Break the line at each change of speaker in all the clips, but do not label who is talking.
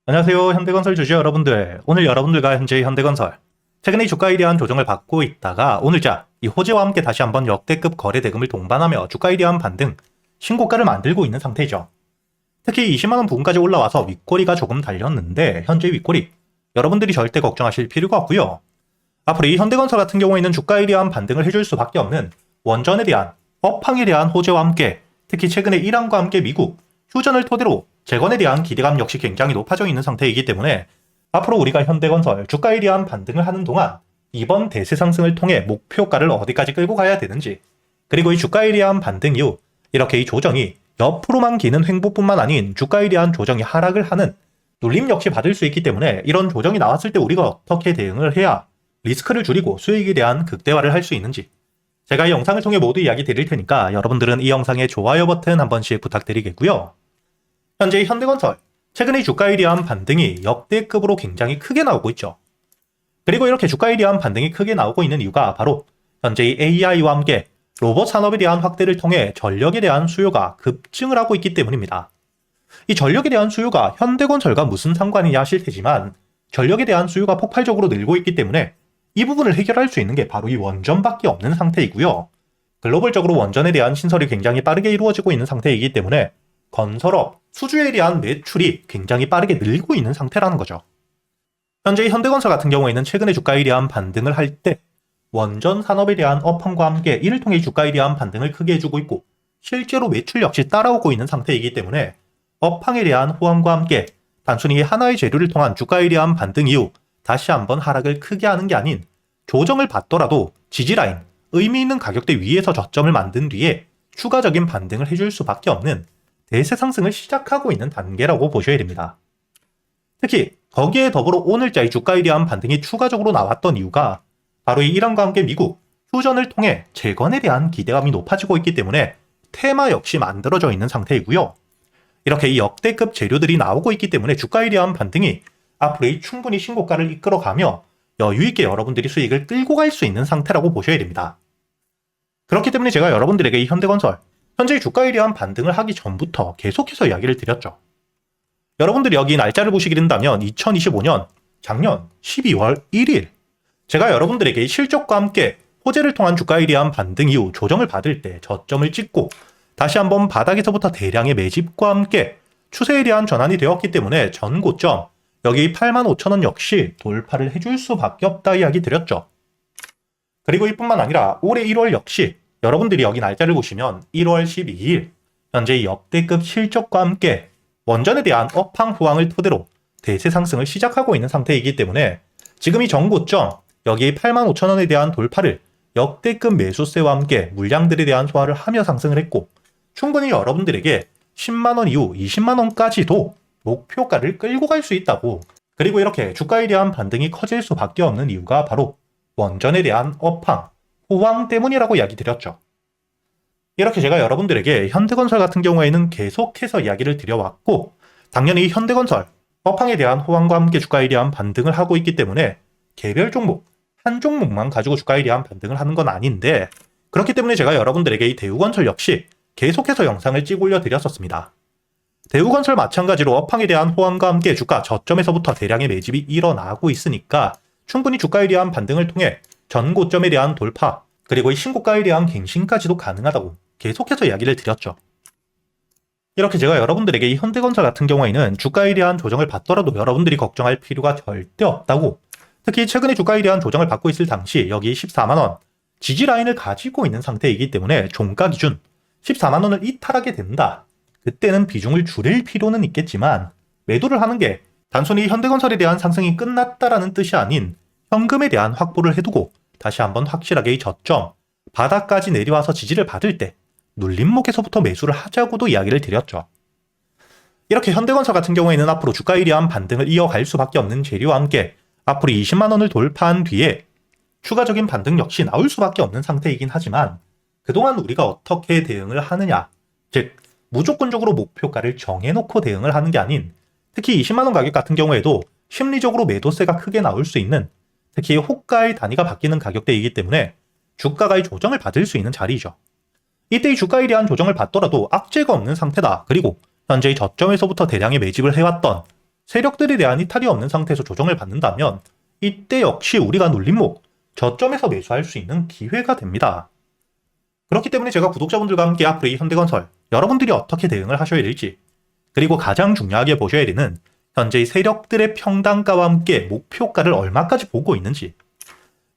안녕하세요. 현대건설 주주 여러분들. 오늘 여러분들과 현재 현대건설 최근에 주가에 대한 조정을 받고 있다가 오늘자 이 호재와 함께 다시 한번 역대급 거래 대금을 동반하며 주가에 대한 반등, 신고가를 만들고 있는 상태죠. 특히 20만원 부근까지 올라와서 윗꼬리가 조금 달렸는데 현재 윗꼬리 여러분들이 절대 걱정하실 필요가 없고요. 앞으로 이 현대건설 같은 경우에는 주가에 대한 반등을 해줄 수밖에 없는 원전에 대한 업황에 대한 호재와 함께 특히 최근에 이란과 함께 미국 휴전을 토대로 재건에 대한 기대감 역시 굉장히 높아져 있는 상태이기 때문에 앞으로 우리가 현대건설 주가에 대한 반등을 하는 동안 이번 대세 상승을 통해 목표가를 어디까지 끌고 가야 되는지, 그리고 이 주가에 대한 반등 이후 이렇게 이 조정이 옆으로만 기는 횡보뿐만 아닌 주가에 대한 조정이 하락을 하는 눌림 역시 받을 수 있기 때문에 이런 조정이 나왔을 때 우리가 어떻게 대응을 해야 리스크를 줄이고 수익에 대한 극대화를 할 수 있는지 제가 이 영상을 통해 모두 이야기 드릴 테니까 여러분들은 이 영상의 좋아요 버튼 한 번씩 부탁드리겠고요. 현재 현대건설 최근에 주가에 대한 반등이 역대급으로 굉장히 크게 나오고 있죠. 그리고 이렇게 주가에 대한 반등이 크게 나오고 있는 이유가 바로 현재 AI와 함께 로봇 산업에 대한 확대를 통해 전력에 대한 수요가 급증을 하고 있기 때문입니다. 이 전력에 대한 수요가 현대건설과 무슨 상관이냐 하실 테지만 전력에 대한 수요가 폭발적으로 늘고 있기 때문에 이 부분을 해결할 수 있는 게 바로 이 원전밖에 없는 상태이고요. 글로벌적으로 원전에 대한 신설이 굉장히 빠르게 이루어지고 있는 상태이기 때문에 건설업, 수주에 대한 매출이 굉장히 빠르게 늘고 있는 상태라는 거죠. 현재 현대건설 같은 경우에는 최근에 주가에 대한 반등을 할 때 원전 산업에 대한 업황과 함께 이를 통해 주가에 대한 반등을 크게 해주고 있고 실제로 매출 역시 따라오고 있는 상태이기 때문에 업황에 대한 호황과 함께 단순히 하나의 재료를 통한 주가에 대한 반등 이후 다시 한번 하락을 크게 하는 게 아닌 조정을 받더라도 지지라인, 의미 있는 가격대 위에서 저점을 만든 뒤에 추가적인 반등을 해줄 수밖에 없는 대세 상승을 시작하고 있는 단계라고 보셔야 됩니다. 특히 거기에 더불어 오늘자의 주가에 대한 반등이 추가적으로 나왔던 이유가 바로 이 이란과 함께 미국 휴전을 통해 재건에 대한 기대감이 높아지고 있기 때문에 테마 역시 만들어져 있는 상태이고요. 이렇게 이 역대급 재료들이 나오고 있기 때문에 주가에 대한 반등이 앞으로 충분히 신고가를 이끌어가며 여유있게 여러분들이 수익을 끌고 갈 수 있는 상태라고 보셔야 됩니다. 그렇기 때문에 제가 여러분들에게 이 현대건설 현재 주가에 대한 반등을 하기 전부터 계속해서 이야기를 드렸죠. 여러분들이 여기 날짜를 보시게 된다면 2025년 작년 12월 1일 제가 여러분들에게 실적과 함께 호재를 통한 주가에 대한 반등 이후 조정을 받을 때 저점을 찍고 다시 한번 바닥에서부터 대량의 매집과 함께 추세에 대한 전환이 되었기 때문에 전 고점 여기 85,000원 역시 돌파를 해줄 수밖에 없다 이야기 드렸죠. 그리고 이뿐만 아니라 올해 1월 역시 여러분들이 여기 날짜를 보시면 1월 12일 현재 역대급 실적과 함께 원전에 대한 업황 호황을 토대로 대세 상승을 시작하고 있는 상태이기 때문에 지금 이 전고점 여기 85,000원에 대한 돌파를 역대급 매수세와 함께 물량들에 대한 소화를 하며 상승을 했고 충분히 여러분들에게 10만원 이후 20만원까지도 목표가를 끌고 갈 수 있다고, 그리고 이렇게 주가에 대한 반등이 커질 수밖에 없는 이유가 바로 원전에 대한 업황, 호황 때문이라고 이야기 드렸죠. 이렇게 제가 여러분들에게 현대건설 같은 경우에는 계속해서 이야기를 드려왔고 당연히 현대건설 업황에 대한 호황과 함께 주가에 대한 반등을 하고 있기 때문에 개별 종목, 한 종목만 가지고 주가에 대한 반등을 하는 건 아닌데 그렇기 때문에 제가 여러분들에게 이 대우건설 역시 계속해서 영상을 찍어 올려드렸었습니다. 대우건설 마찬가지로 업황에 대한 호황과 함께 주가 저점에서부터 대량의 매집이 일어나고 있으니까 충분히 주가에 대한 반등을 통해 전고점에 대한 돌파, 그리고 이 신고가에 대한 갱신까지도 가능하다고 계속해서 이야기를 드렸죠. 이렇게 제가 여러분들에게 이 현대건설 같은 경우에는 주가에 대한 조정을 받더라도 여러분들이 걱정할 필요가 절대 없다고, 특히 최근에 주가에 대한 조정을 받고 있을 당시 여기 14만원 지지라인을 가지고 있는 상태이기 때문에 종가 기준 14만원을 이탈하게 된다. 그때는 비중을 줄일 필요는 있겠지만 매도를 하는 게 단순히 현대건설에 대한 상승이 끝났다라는 뜻이 아닌 현금에 대한 확보를 해두고 다시 한번 확실하게 이 저점 바닥까지 내려와서 지지를 받을 때 눌림목에서부터 매수를 하자고도 이야기를 드렸죠. 이렇게 현대건설 같은 경우에는 앞으로 주가에 대한 반등을 이어갈 수밖에 없는 재료와 함께 앞으로 20만원을 돌파한 뒤에 추가적인 반등 역시 나올 수밖에 없는 상태이긴 하지만 그동안 우리가 어떻게 대응을 하느냐, 즉 무조건적으로 목표가를 정해놓고 대응을 하는 게 아닌 특히 20만원 가격 같은 경우에도 심리적으로 매도세가 크게 나올 수 있는, 특히 호가의 단위가 바뀌는 가격대이기 때문에 주가가 조정을 받을 수 있는 자리이죠. 이때의 주가에 대한 조정을 받더라도 악재가 없는 상태다. 그리고 현재의 저점에서부터 대량의 매집을 해왔던 세력들에 대한 이탈이 없는 상태에서 조정을 받는다면 이때 역시 우리가 눌림목 저점에서 매수할 수 있는 기회가 됩니다. 그렇기 때문에 제가 구독자분들과 함께 앞으로 이 현대건설 여러분들이 어떻게 대응을 하셔야 될지, 그리고 가장 중요하게 보셔야 되는 현재의 세력들의 평단가와 함께 목표가를 얼마까지 보고 있는지.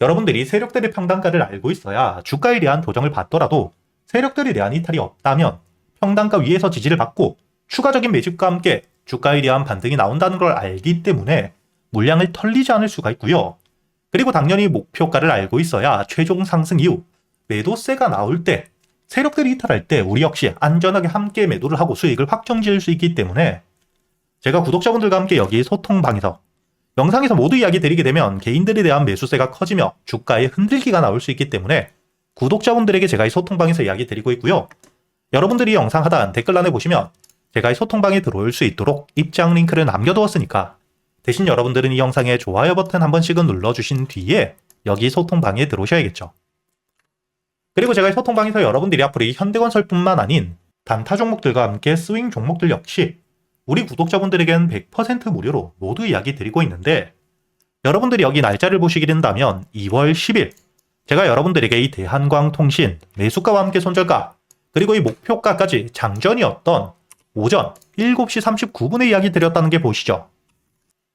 여러분들이 세력들의 평단가를 알고 있어야 주가에 대한 조정을 받더라도 세력들에 대한 이탈이 없다면 평단가 위에서 지지를 받고 추가적인 매집과 함께 주가에 대한 반등이 나온다는 걸 알기 때문에 물량을 털리지 않을 수가 있고요. 그리고 당연히 목표가를 알고 있어야 최종 상승 이후 매도세가 나올 때, 세력들이 이탈할 때 우리 역시 안전하게 함께 매도를 하고 수익을 확정 지을 수 있기 때문에 제가 구독자분들과 함께 여기 소통방에서 영상에서 모두 이야기 드리게 되면 개인들에 대한 매수세가 커지며 주가에 흔들기가 나올 수 있기 때문에 구독자분들에게 제가 이 소통방에서 이야기 드리고 있고요. 여러분들이 영상 하단 댓글란에 보시면 제가 이 소통방에 들어올 수 있도록 입장 링크를 남겨두었으니까 대신 여러분들은 이 영상에 좋아요 버튼 한 번씩은 눌러주신 뒤에 여기 소통방에 들어오셔야겠죠. 그리고 제가 이 소통방에서 여러분들이 앞으로 이 현대건설뿐만 아닌 단타 종목들과 함께 스윙 종목들 역시 우리 구독자분들에겐 100% 무료로 모두 이야기 드리고 있는데, 여러분들이 여기 날짜를 보시게 된다면 2월 10일 제가 여러분들에게 이 대한광통신 매수가와 함께 손절가 그리고 이 목표가까지 장전이었던 오전 7시 39분에 이야기 드렸다는 게 보이시죠?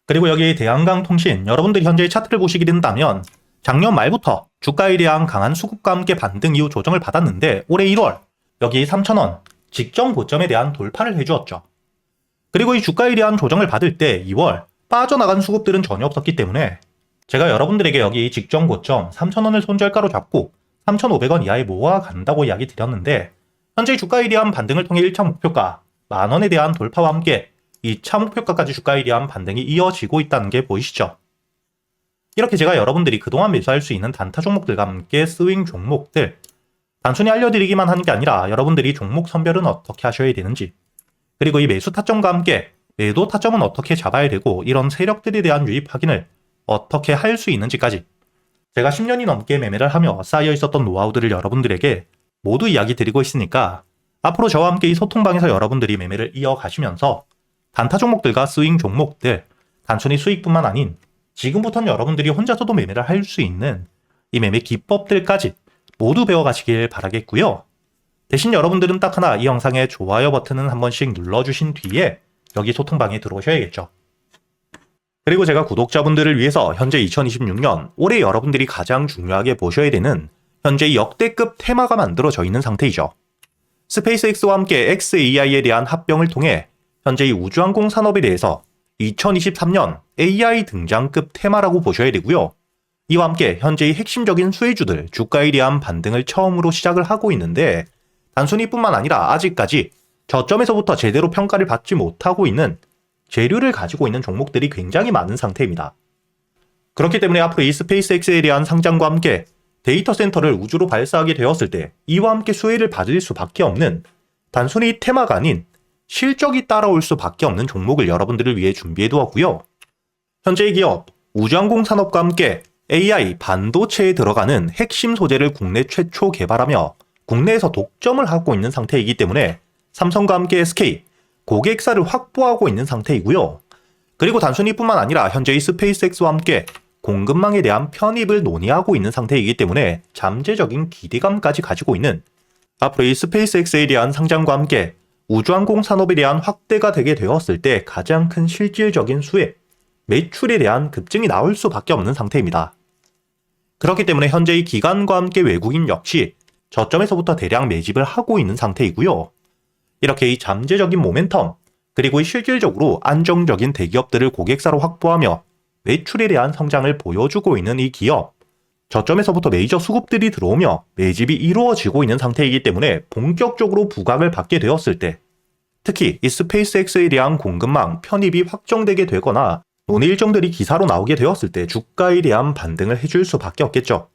그리고 여기 대한광통신 여러분들이 현재의 차트를 보시게 된다면 작년 말부터 주가에 대한 강한 수급과 함께 반등 이후 조정을 받았는데 올해 1월 여기 3,000원 직전 고점에 대한 돌파를 해주었죠. 그리고 이 주가에 대한 조정을 받을 때 2월 빠져나간 수급들은 전혀 없었기 때문에 제가 여러분들에게 여기 직전 고점 3,000원을 손절가로 잡고 3,500원 이하에 모아간다고 이야기 드렸는데, 현재 주가에 대한 반등을 통해 1차 목표가 만원에 대한 돌파와 함께 2차 목표가까지 주가에 대한 반등이 이어지고 있다는 게 보이시죠? 이렇게 제가 여러분들이 그동안 매수할 수 있는 단타 종목들과 함께 스윙 종목들 단순히 알려드리기만 하는 게 아니라 여러분들이 종목 선별은 어떻게 하셔야 되는지, 그리고 이 매수 타점과 함께 매도 타점은 어떻게 잡아야 되고 이런 세력들에 대한 유입 확인을 어떻게 할 수 있는지까지 제가 10년이 넘게 매매를 하며 쌓여 있었던 노하우들을 여러분들에게 모두 이야기 드리고 있으니까 앞으로 저와 함께 이 소통방에서 여러분들이 매매를 이어가시면서 단타 종목들과 스윙 종목들 단순히 수익뿐만 아닌 지금부터는 여러분들이 혼자서도 매매를 할 수 있는 이 매매 기법들까지 모두 배워가시길 바라겠고요. 대신 여러분들은 딱 하나 이 영상의 좋아요 버튼은 한 번씩 눌러주신 뒤에 여기 소통방에 들어오셔야겠죠. 그리고 제가 구독자분들을 위해서 현재 2026년 올해 여러분들이 가장 중요하게 보셔야 되는 현재 역대급 테마가 만들어져 있는 상태이죠. 스페이스X와 함께 xAI에 대한 합병을 통해 현재 이 우주항공 산업에 대해서 2023년 AI 등장급 테마라고 보셔야 되고요. 이와 함께 현재의 핵심적인 수혜주들 주가에 대한 반등을 처음으로 시작을 하고 있는데, 단순히 뿐만 아니라 아직까지 저점에서부터 제대로 평가를 받지 못하고 있는 재료를 가지고 있는 종목들이 굉장히 많은 상태입니다. 그렇기 때문에 앞으로 이 스페이스X에 대한 상장과 함께 데이터 센터를 우주로 발사하게 되었을 때 이와 함께 수혜를 받을 수밖에 없는 단순히 테마가 아닌 실적이 따라올 수밖에 없는 종목을 여러분들을 위해 준비해 두었고요. 현재의 기업 우주항공 산업과 함께 AI 반도체에 들어가는 핵심 소재를 국내 최초 개발하며 국내에서 독점을 하고 있는 상태이기 때문에 삼성과 함께 SK, 고객사를 확보하고 있는 상태이고요. 그리고 단순히 뿐만 아니라 현재의 스페이스X와 함께 공급망에 대한 편입을 논의하고 있는 상태이기 때문에 잠재적인 기대감까지 가지고 있는 앞으로 이 스페이스X에 대한 상장과 함께 우주항공 산업에 대한 확대가 되게 되었을 때 가장 큰 실질적인 수혜, 매출에 대한 급증이 나올 수밖에 없는 상태입니다. 그렇기 때문에 현재의 기관과 함께 외국인 역시 저점에서부터 대량 매집을 하고 있는 상태이고요. 이렇게 이 잠재적인 모멘텀, 그리고 이 실질적으로 안정적인 대기업들을 고객사로 확보하며 매출에 대한 성장을 보여주고 있는 이 기업, 저점에서부터 메이저 수급들이 들어오며 매집이 이루어지고 있는 상태이기 때문에 본격적으로 부각을 받게 되었을 때, 특히 이 스페이스X에 대한 공급망 편입이 확정되게 되거나 논의 일정들이 기사로 나오게 되었을 때 주가에 대한 반등을 해줄 수밖에 없겠죠.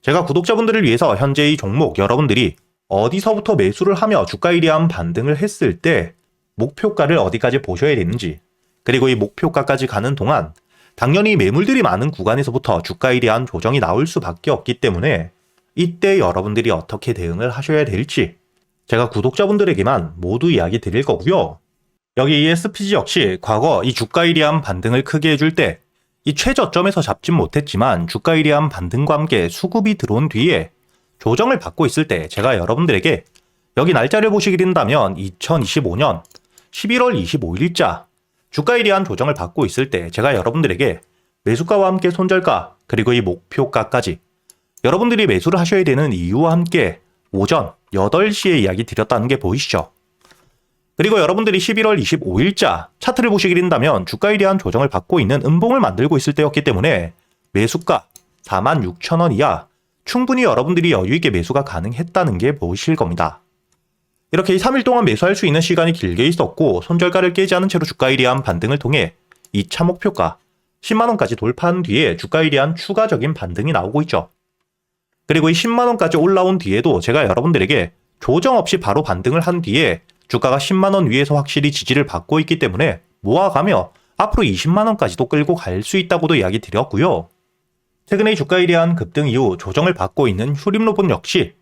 제가 구독자분들을 위해서 현재 이 종목 여러분들이 어디서부터 매수를 하며 주가에 대한 반등을 했을 때 목표가를 어디까지 보셔야 되는지, 그리고 이 목표가까지 가는 동안 당연히 매물들이 많은 구간에서부터 주가에 대한 조정이 나올 수밖에 없기 때문에 이때 여러분들이 어떻게 대응을 하셔야 될지 제가 구독자분들에게만 모두 이야기 드릴 거고요. 여기 이 SPG 역시 과거 이 주가에 대한 반등을 크게 해줄 때 이 최저점에서 잡진 못했지만 주가에 대한 반등과 함께 수급이 들어온 뒤에 조정을 받고 있을 때 제가 여러분들에게 여기 날짜를 보시게 된다면 2025년 11월 25일자 주가에 대한 조정을 받고 있을 때 제가 여러분들에게 매수가와 함께 손절가 그리고 이 목표가까지 여러분들이 매수를 하셔야 되는 이유와 함께 오전 8시에 이야기 드렸다는 게 보이시죠? 그리고 여러분들이 11월 25일자 차트를 보시게 된다면 주가에 대한 조정을 받고 있는 음봉을 만들고 있을 때였기 때문에 매수가 46,000원 이하 충분히 여러분들이 여유있게 매수가 가능했다는 게 보이실 겁니다. 이렇게 3일 동안 매수할 수 있는 시간이 길게 있었고 손절가를 깨지 않은 채로 주가에 대한 반등을 통해 2차 목표가 10만원까지 돌파한 뒤에 주가에 대한 추가적인 반등이 나오고 있죠. 그리고 이 10만원까지 올라온 뒤에도 제가 여러분들에게 조정 없이 바로 반등을 한 뒤에 주가가 10만원 위에서 확실히 지지를 받고 있기 때문에 모아가며 앞으로 20만원까지도 끌고 갈 수 있다고도 이야기 드렸고요. 최근에 주가에 대한 급등 이후 조정을 받고 있는 휴림로봇 역시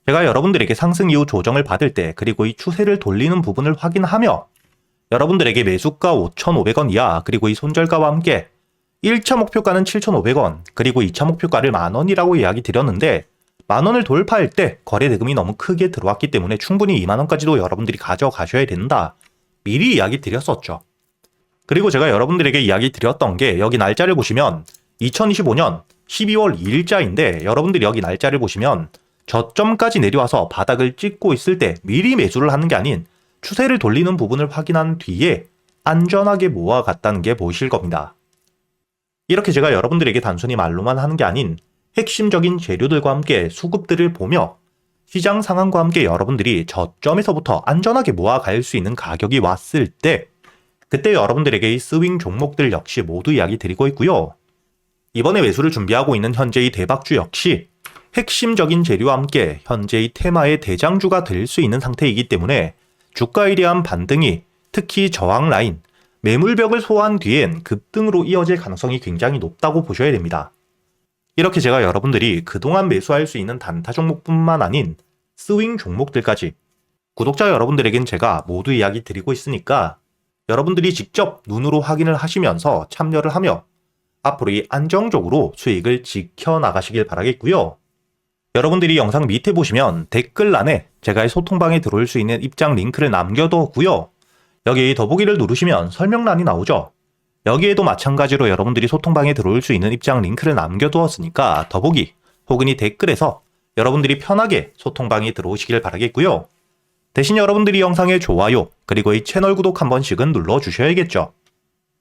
제가 여러분들에게 상승 이후 조정을 받을 때 그리고 이 추세를 돌리는 부분을 확인하며 여러분들에게 매수가 5,500원 이하 그리고 이 손절가와 함께 1차 목표가는 7,500원 그리고 2차 목표가를 만원이라고 이야기 드렸는데 만원을 돌파할 때 거래 대금이 너무 크게 들어왔기 때문에 충분히 2만원까지도 여러분들이 가져가셔야 된다. 미리 이야기 드렸었죠. 그리고 제가 여러분들에게 이야기 드렸던 게 여기 날짜를 보시면 2025년 12월 2일자인데 여러분들이 여기 날짜를 보시면 저점까지 내려와서 바닥을 찍고 있을 때 미리 매수를 하는 게 아닌 추세를 돌리는 부분을 확인한 뒤에 안전하게 모아갔다는 게 보이실 겁니다. 이렇게 제가 여러분들에게 단순히 말로만 하는 게 아닌 핵심적인 재료들과 함께 수급들을 보며 시장 상황과 함께 여러분들이 저점에서부터 안전하게 모아갈 수 있는 가격이 왔을 때 그때 여러분들에게 이 스윙 종목들 역시 모두 이야기 드리고 있고요. 이번에 매수를 준비하고 있는 현재 이 대박주 역시 핵심적인 재료와 함께 현재 이 테마의 대장주가 될 수 있는 상태이기 때문에 주가에 대한 반등이 특히 저항 라인, 매물벽을 소화한 뒤엔 급등으로 이어질 가능성이 굉장히 높다고 보셔야 됩니다. 이렇게 제가 여러분들이 그동안 매수할 수 있는 단타 종목뿐만 아닌 스윙 종목들까지 구독자 여러분들에겐 제가 모두 이야기 드리고 있으니까 여러분들이 직접 눈으로 확인을 하시면서 참여를 하며 앞으로 이 안정적으로 수익을 지켜나가시길 바라겠고요. 여러분들이 영상 밑에 보시면 댓글란에 제가 이 소통방에 들어올 수 있는 입장 링크를 남겨뒀고요. 여기 더보기를 누르시면 설명란이 나오죠. 여기에도 마찬가지로 여러분들이 소통방에 들어올 수 있는 입장 링크를 남겨두었으니까 더보기 혹은 이 댓글에서 여러분들이 편하게 소통방에 들어오시길 바라겠고요. 대신 여러분들이 영상의 좋아요 그리고 이 채널 구독 한 번씩은 눌러주셔야겠죠.